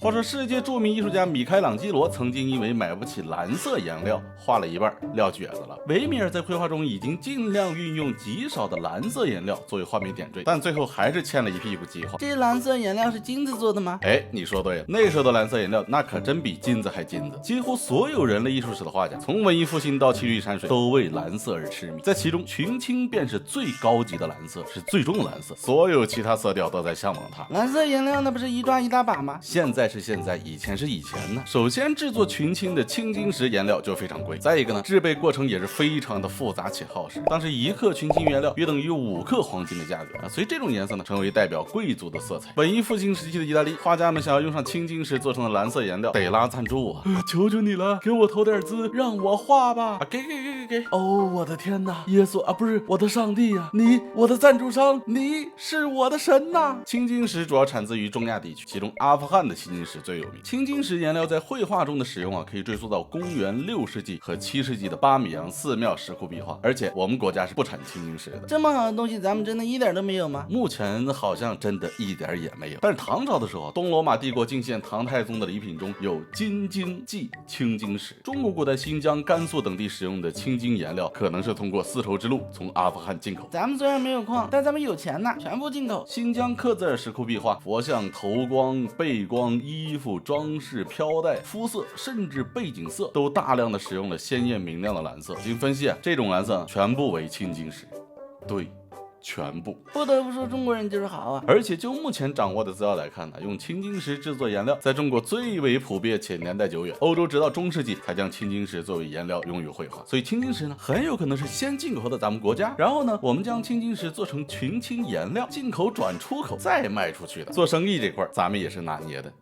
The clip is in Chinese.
话说世界著名艺术家米开朗基罗曾经因为买不起蓝色颜料，画了一半撂蹶子了。维米尔在绘画中已经尽量运用极少的蓝色颜料作为画面点缀，但最后还是欠了一屁股计划。这蓝色颜料是金子做的吗？哎，你说对了，那时候的蓝色颜料那可真比金子还金子。几乎所有人类艺术史的画家，从文艺复兴到青绿山水，都为蓝色而痴迷。在其中，群青便是最高级的蓝色，是最终的蓝色，所有其他色调都在向往它。蓝色颜料那不是一抓一大把吗？现在是现在，以前是以前呢。首先，制作群青的青金石颜料就非常贵，再一个呢，制备过程也是非常的复杂且耗时。当时1克群青原料约等于5克黄金的价格啊，所以这种颜色呢，成为代表贵族的色彩。文艺复兴时期的意大利画家们想要用上青金石做成的蓝色颜料，得拉赞助啊！求求你了，给我投点资，让我画吧！给！哦，我的天哪，耶稣啊，不是我的上帝呀！你，我的赞助商，你是我的神呐！青金石主要产自于中亚地区，其中阿富汗的青金石最有名。青金石颜料在绘画中的使用啊，可以追溯到公元6世纪和7世纪的巴米扬寺庙石窟壁画，而且我们国家是不产青金石的。这么好的东西，咱们真的一点都没有吗？目前好像真的一点也没有。但是唐朝的时候，东罗马帝国进献唐太宗的礼品中有金晶记青金石。中国古代新疆、甘肃等地使用的青金颜料，可能是通过丝绸之路从阿富汗进口。咱们虽然没有矿，但咱们有钱呐，全部进口。新疆克孜尔石窟壁画，佛像头光、背光、衣服、装饰、飘带、肤色，甚至背景色，都大量的使用了鲜艳明亮的蓝色。经分析啊，这种蓝色全部为青金石。对。全部不得不说，中国人就是好啊！而且就目前掌握的资料来看呢，用青金石制作颜料在中国最为普遍且年代久远。欧洲直到中世纪才将青金石作为颜料用于绘画，所以青金石呢很有可能是先进口的咱们国家，然后呢我们将青金石做成群青颜料，进口转出口再卖出去的。做生意这块咱们也是拿捏的。